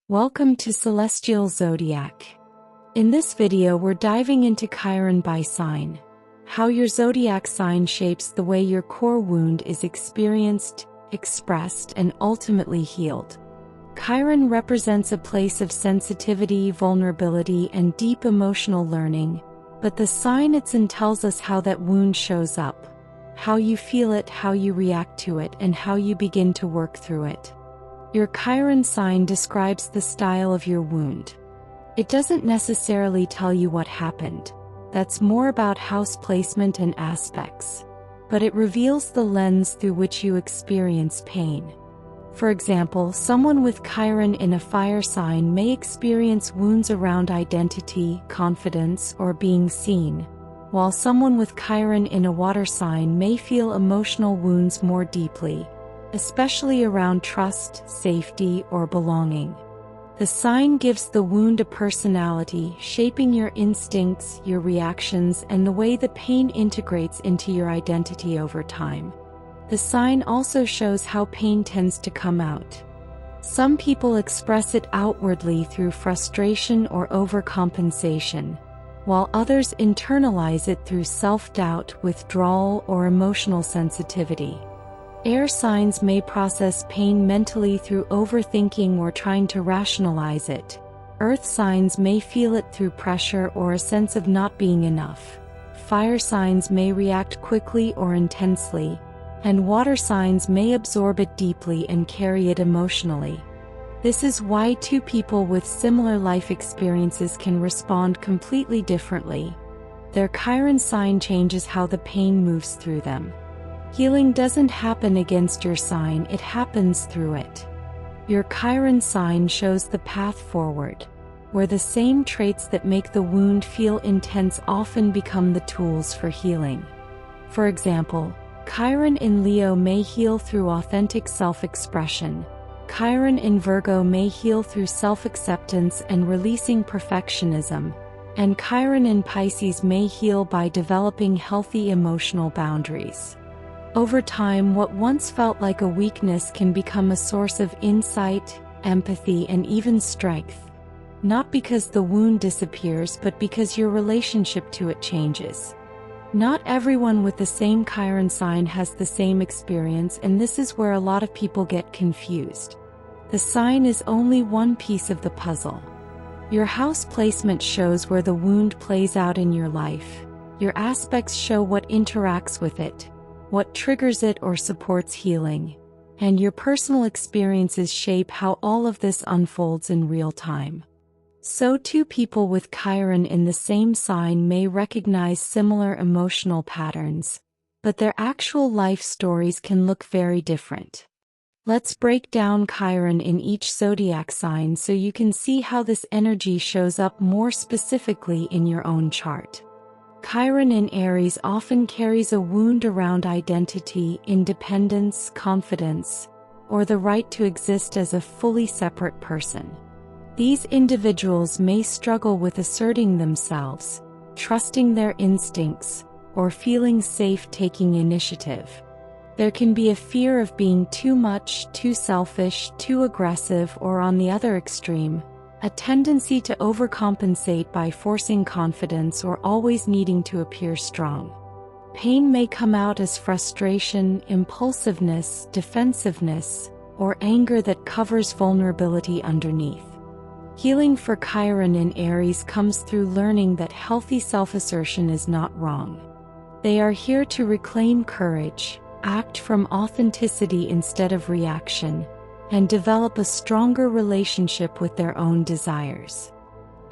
Welcome to Celestial Zodiac. In this video we're diving into Chiron by sign. How your zodiac sign shapes the way your core wound is experienced, expressed, and ultimately healed. Chiron represents a place of sensitivity, vulnerability, and deep emotional learning, but the sign it's in tells us how that wound shows up, how you feel it, how you react to it, and how you begin to work through it. Your Chiron sign describes the style of your wound. It doesn't necessarily tell you what happened. That's more about house placement and aspects. But it reveals the lens through which you experience pain. For example, someone with Chiron in a fire sign may experience wounds around identity, confidence, or being seen, while someone with Chiron in a water sign may feel emotional wounds more deeply, especially around trust, safety, or belonging. The sign gives the wound a personality, shaping your instincts, your reactions, and the way the pain integrates into your identity over time. The sign also shows how pain tends to come out. Some people express it outwardly through frustration or overcompensation, while others internalize it through self-doubt, withdrawal, or emotional sensitivity. Air signs may process pain mentally through overthinking or trying to rationalize it. Earth signs may feel it through pressure or a sense of not being enough. Fire signs may react quickly or intensely, and water signs may absorb it deeply and carry it emotionally. This is why two people with similar life experiences can respond completely differently. Their Chiron sign changes how the pain moves through them. Healing doesn't happen against your sign, it happens through it. Your Chiron sign shows the path forward, where the same traits that make the wound feel intense often become the tools for healing. For example, Chiron in Leo may heal through authentic self-expression. Chiron in Virgo may heal through self-acceptance and releasing perfectionism, and Chiron in Pisces may heal by developing healthy emotional boundaries. Over time, what once felt like a weakness can become a source of insight, empathy, and even strength. Not because the wound disappears, but because your relationship to it changes. Not everyone with the same Chiron sign has the same experience, and this is where a lot of people get confused. The sign is only one piece of the puzzle. Your house placement shows where the wound plays out in your life. Your aspects show what interacts with it, what triggers it or supports healing, and your personal experiences shape how all of this unfolds in real time. So two people with Chiron in the same sign may recognize similar emotional patterns, but their actual life stories can look very different. Let's break down Chiron in each zodiac sign so you can see how this energy shows up more specifically in your own chart. Chiron in Aries often carries a wound around identity, independence, confidence, or the right to exist as a fully separate person. These individuals may struggle with asserting themselves, trusting their instincts, or feeling safe taking initiative. There can be a fear of being too much, too selfish, too aggressive, or on the other extreme, a tendency to overcompensate by forcing confidence or always needing to appear strong. Pain may come out as frustration, impulsiveness, defensiveness, or anger that covers vulnerability underneath. Healing for Chiron in Aries comes through learning that healthy self-assertion is not wrong. They are here to reclaim courage, act from authenticity instead of reaction, and develop a stronger relationship with their own desires.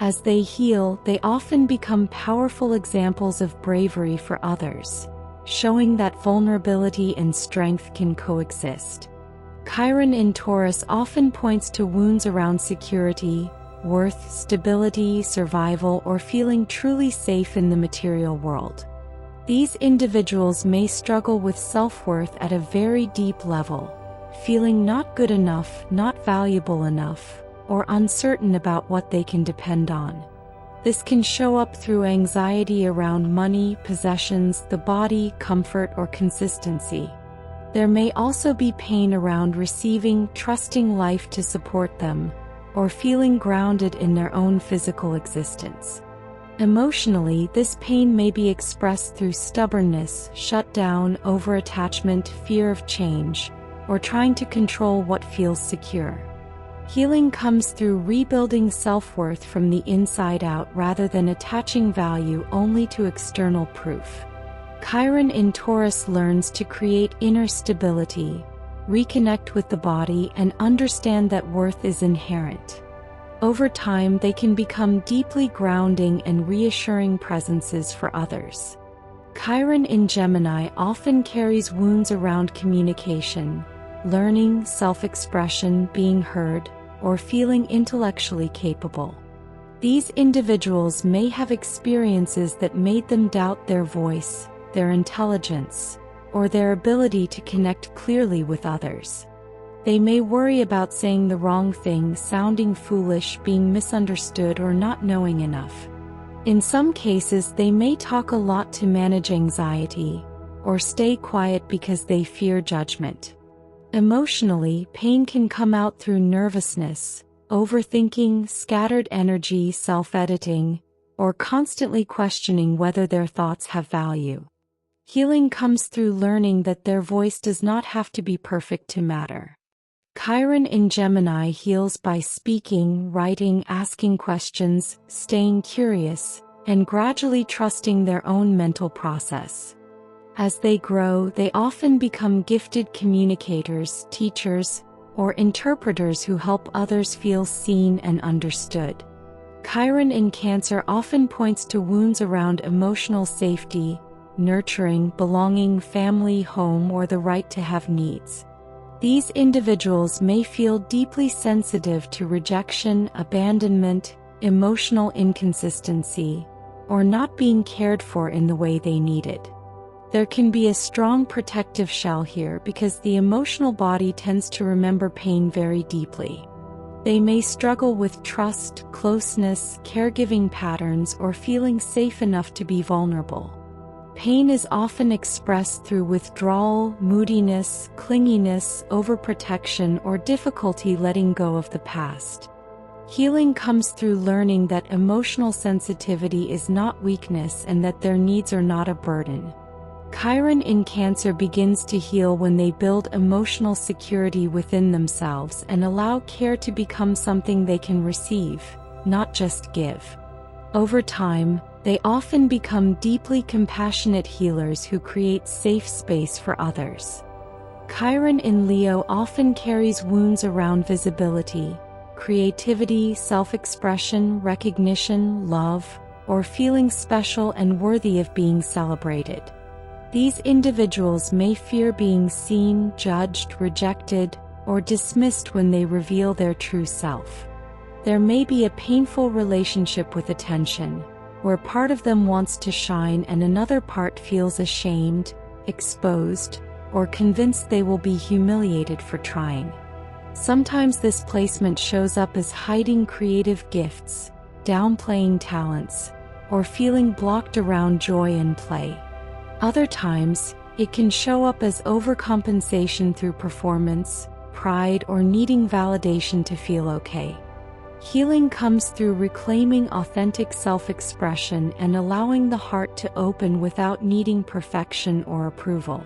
As they heal, they often become powerful examples of bravery for others, showing that vulnerability and strength can coexist. Chiron in Taurus often points to wounds around security, worth, stability, survival, or feeling truly safe in the material world. These individuals may struggle with self-worth at a very deep level, feeling not good enough, not valuable enough, or uncertain about what they can depend on. This can show up through anxiety around money, possessions, the body, comfort, or consistency. There may also be pain around receiving, trusting life to support them, or feeling grounded in their own physical existence. Emotionally, this pain may be expressed through stubbornness, shutdown, over-attachment, fear of change, or trying to control what feels secure. Healing comes through rebuilding self-worth from the inside out rather than attaching value only to external proof. Chiron in Taurus learns to create inner stability, reconnect with the body, and understand that worth is inherent. Over time, they can become deeply grounding and reassuring presences for others. Chiron in Gemini often carries wounds around communication, learning, self-expression, being heard, or feeling intellectually capable. These individuals may have experiences that made them doubt their voice, their intelligence, or their ability to connect clearly with others. They may worry about saying the wrong thing, sounding foolish, being misunderstood, or not knowing enough. In some cases, they may talk a lot to manage anxiety, or stay quiet because they fear judgment. Emotionally, pain can come out through nervousness, overthinking, scattered energy, self-editing, or constantly questioning whether their thoughts have value. Healing comes through learning that their voice does not have to be perfect to matter. Chiron in Gemini heals by speaking, writing, asking questions, staying curious, and gradually trusting their own mental process. As they grow, they often become gifted communicators, teachers, or interpreters who help others feel seen and understood. Chiron in Cancer often points to wounds around emotional safety, nurturing, belonging, family, home, or the right to have needs. These individuals may feel deeply sensitive to rejection, abandonment, emotional inconsistency, or not being cared for in the way they needed. There can be a strong protective shell here because the emotional body tends to remember pain very deeply. They may struggle with trust, closeness, caregiving patterns, or feeling safe enough to be vulnerable. Pain is often expressed through withdrawal, moodiness, clinginess, overprotection, or difficulty letting go of the past. Healing comes through learning that emotional sensitivity is not weakness and that their needs are not a burden. Chiron in Cancer begins to heal when they build emotional security within themselves and allow care to become something they can receive, not just give. Over time, they often become deeply compassionate healers who create safe space for others. Chiron in Leo often carries wounds around visibility, creativity, self-expression, recognition, love, or feeling special and worthy of being celebrated. These individuals may fear being seen, judged, rejected, or dismissed when they reveal their true self. There may be a painful relationship with attention, where part of them wants to shine and another part feels ashamed, exposed, or convinced they will be humiliated for trying. Sometimes this placement shows up as hiding creative gifts, downplaying talents, or feeling blocked around joy and play. Other times, it can show up as overcompensation through performance, pride, or needing validation to feel okay. Healing comes through reclaiming authentic self-expression and allowing the heart to open without needing perfection or approval.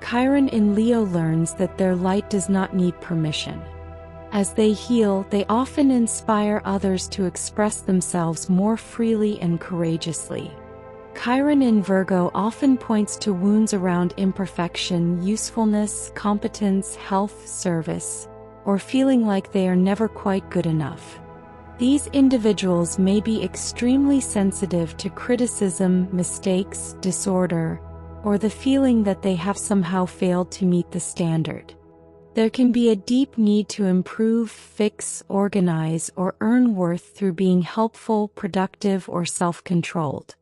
Chiron in Leo learns that their light does not need permission. As they heal, they often inspire others to express themselves more freely and courageously. Chiron in Virgo often points to wounds around imperfection, usefulness, competence, health, service, or feeling like they are never quite good enough. These individuals may be extremely sensitive to criticism, mistakes, disorder, or the feeling that they have somehow failed to meet the standard. There can be a deep need to improve, fix, organize, or earn worth through being helpful, productive, or self-controlled.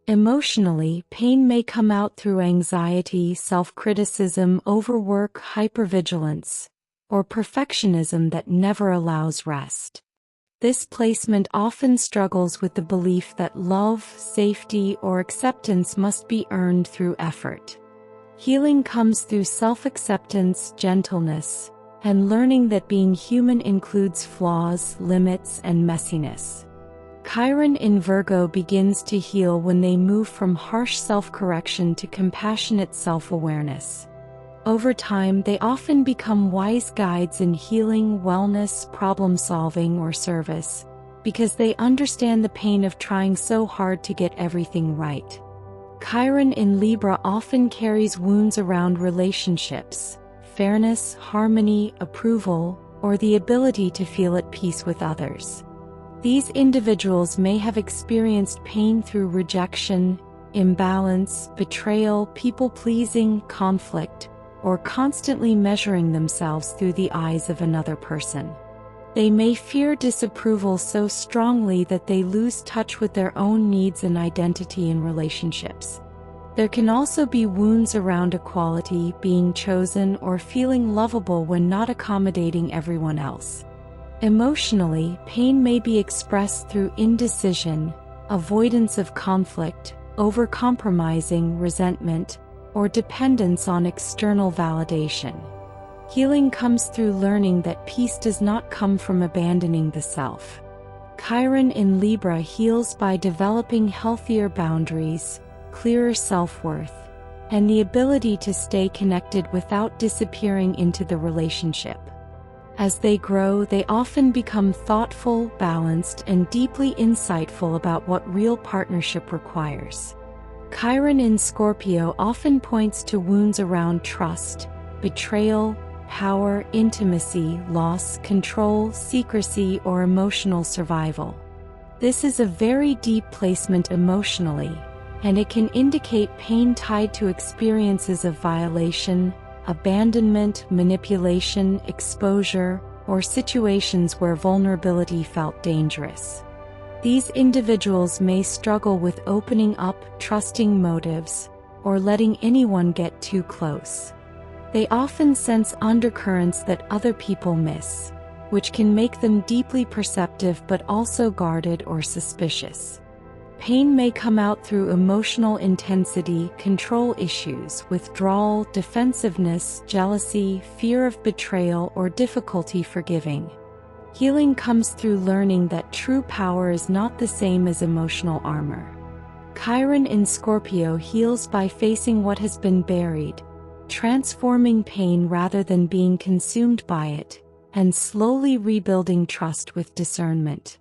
Emotionally, pain may come out through anxiety, self-criticism, overwork, hypervigilance, or perfectionism that never allows rest. This placement often struggles with the belief that love, safety, or acceptance must be earned through effort. Healing comes through self-acceptance, gentleness, and learning that being human includes flaws, limits, and messiness. Chiron in Virgo begins to heal when they move from harsh self-correction to compassionate self-awareness. Over time, they often become wise guides in healing, wellness, problem-solving, or service, because they understand the pain of trying so hard to get everything right. Chiron in Libra often carries wounds around relationships, fairness, harmony, approval, or the ability to feel at peace with others. These individuals may have experienced pain through rejection, imbalance, betrayal, people-pleasing, conflict, or constantly measuring themselves through the eyes of another person. They may fear disapproval so strongly that they lose touch with their own needs and identity in relationships. There can also be wounds around equality, being chosen, or feeling lovable when not accommodating everyone else. Emotionally, pain may be expressed through indecision, avoidance of conflict, overcompromising, resentment, or dependence on external validation. Healing comes through learning that peace does not come from abandoning the self. Chiron in Libra heals by developing healthier boundaries, clearer self-worth, and the ability to stay connected without disappearing into the relationship. As they grow, they often become thoughtful, balanced, and deeply insightful about what real partnership requires. Chiron in Scorpio often points to wounds around trust, betrayal, power, intimacy, loss, control, secrecy, or emotional survival. This is a very deep placement emotionally, and it can indicate pain tied to experiences of violation, abandonment, manipulation, exposure, or situations where vulnerability felt dangerous. These individuals may struggle with opening up, trusting motives, or letting anyone get too close. They often sense undercurrents that other people miss, which can make them deeply perceptive but also guarded or suspicious. Pain may come out through emotional intensity, control issues, withdrawal, defensiveness, jealousy, fear of betrayal, or difficulty forgiving. Healing comes through learning that true power is not the same as emotional armor. Chiron in Scorpio heals by facing what has been buried, transforming pain rather than being consumed by it, and slowly rebuilding trust with discernment.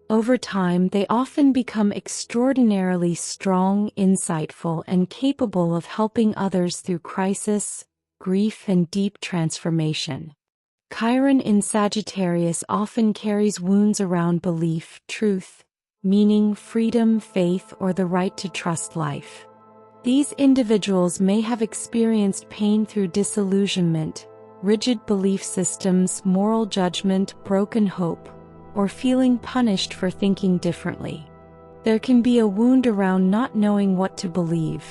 Over time, they often become extraordinarily strong, insightful, and capable of helping others through crisis, grief, and deep transformation. Chiron in Sagittarius often carries wounds around belief, truth, meaning, freedom, faith, or the right to trust life. These individuals may have experienced pain through disillusionment, rigid belief systems, moral judgment, broken hope, or feeling punished for thinking differently. There can be a wound around not knowing what to believe,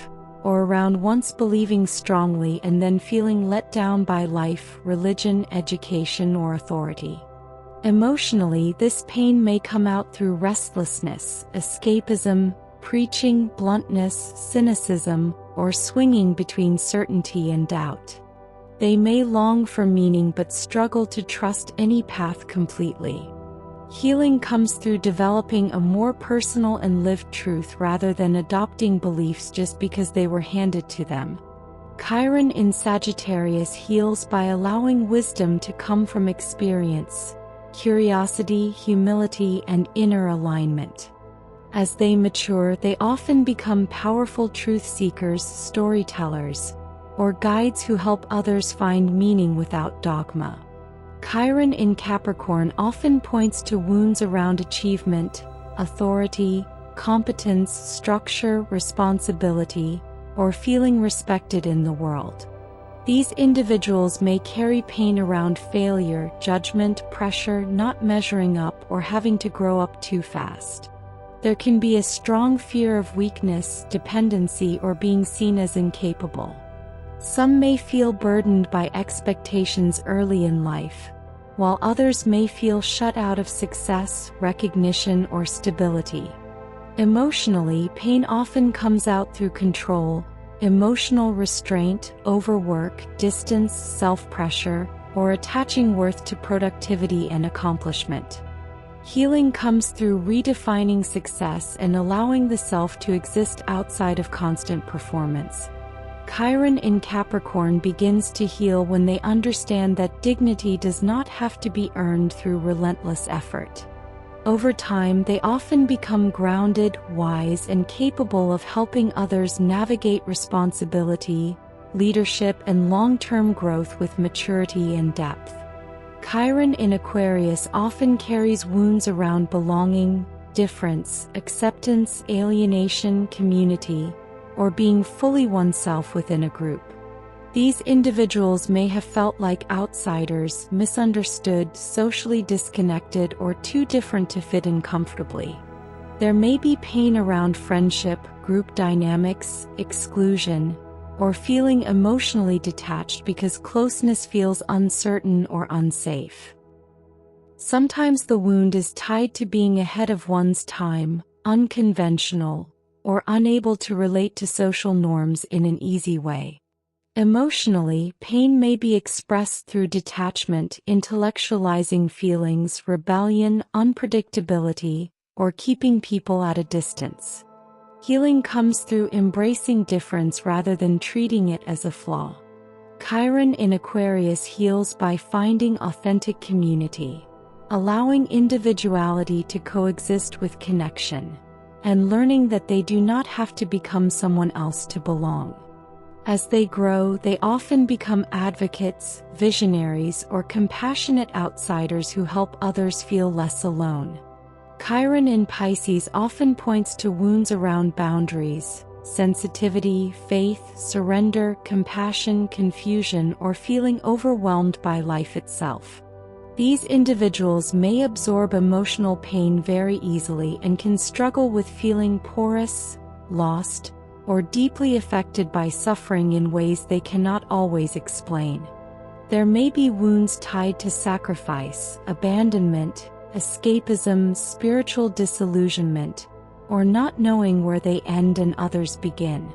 or around once believing strongly and then feeling let down by life, religion, education, or authority. Emotionally, this pain may come out through restlessness, escapism, preaching, bluntness, cynicism, or swinging between certainty and doubt. They may long for meaning but struggle to trust any path completely. Healing comes through developing a more personal and lived truth rather than adopting beliefs just because they were handed to them. Chiron in Sagittarius heals by allowing wisdom to come from experience, curiosity, humility, and inner alignment. As they mature, they often become powerful truth seekers, storytellers, or guides who help others find meaning without dogma. Chiron in Capricorn often points to wounds around achievement, authority, competence, structure, responsibility, or feeling respected in the world. These individuals may carry pain around failure, judgment, pressure, not measuring up, or having to grow up too fast. There can be a strong fear of weakness, dependency, or being seen as incapable. Some may feel burdened by expectations early in life, while others may feel shut out of success, recognition, or stability. Emotionally, pain often comes out through control, emotional restraint, overwork, distance, self-pressure, or attaching worth to productivity and accomplishment. Healing comes through redefining success and allowing the self to exist outside of constant performance. Chiron in Capricorn begins to heal when they understand that dignity does not have to be earned through relentless effort. Over time, they often become grounded, wise, and capable of helping others navigate responsibility, leadership, and long-term growth with maturity and depth. Chiron in Aquarius often carries wounds around belonging, difference, acceptance, alienation, community, or being fully oneself within a group. These individuals may have felt like outsiders, misunderstood, socially disconnected, or too different to fit in comfortably. There may be pain around friendship, group dynamics, exclusion, or feeling emotionally detached because closeness feels uncertain or unsafe. Sometimes the wound is tied to being ahead of one's time, unconventional, or unable to relate to social norms in an easy way. Emotionally, pain may be expressed through detachment, intellectualizing feelings, rebellion, unpredictability, or keeping people at a distance. Healing comes through embracing difference rather than treating it as a flaw. Chiron in Aquarius heals by finding authentic community, allowing individuality to coexist with connection, and learning that they do not have to become someone else to belong. As they grow, they often become advocates, visionaries, or compassionate outsiders who help others feel less alone. Chiron in Pisces often points to wounds around boundaries, sensitivity, faith, surrender, compassion, confusion, or feeling overwhelmed by life itself. These individuals may absorb emotional pain very easily and can struggle with feeling porous, lost, or deeply affected by suffering in ways they cannot always explain. There may be wounds tied to sacrifice, abandonment, escapism, spiritual disillusionment, or not knowing where they end and others begin.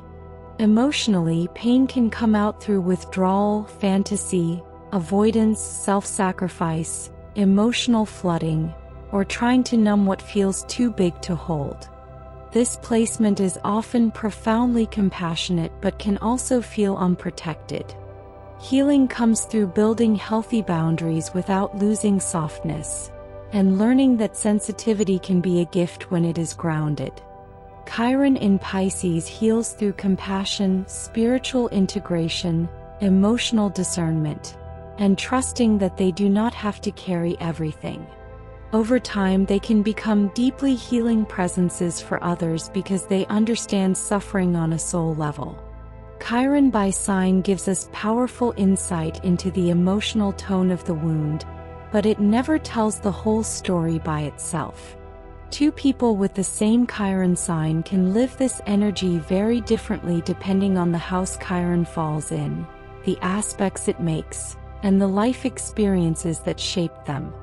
Emotionally, pain can come out through withdrawal, fantasy, avoidance, self-sacrifice, emotional flooding, or trying to numb what feels too big to hold. This placement is often profoundly compassionate but can also feel unprotected. Healing comes through building healthy boundaries without losing softness, and learning that sensitivity can be a gift when it is grounded. Chiron in Pisces heals through compassion, spiritual integration, emotional discernment, and trusting that they do not have to carry everything. Over time, they can become deeply healing presences for others because they understand suffering on a soul level. Chiron by sign gives us powerful insight into the emotional tone of the wound, but it never tells the whole story by itself. Two people with the same Chiron sign can live this energy very differently depending on the house Chiron falls in, the aspects it makes, and the life experiences that shape them.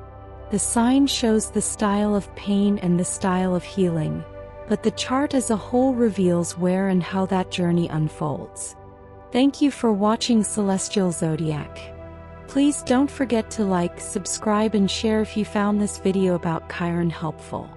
The sign shows the style of pain and the style of healing, but the chart as a whole reveals where and how that journey unfolds. Thank you for watching Celestial Zodiac. Please don't forget to like, subscribe, and share if you found this video about Chiron helpful.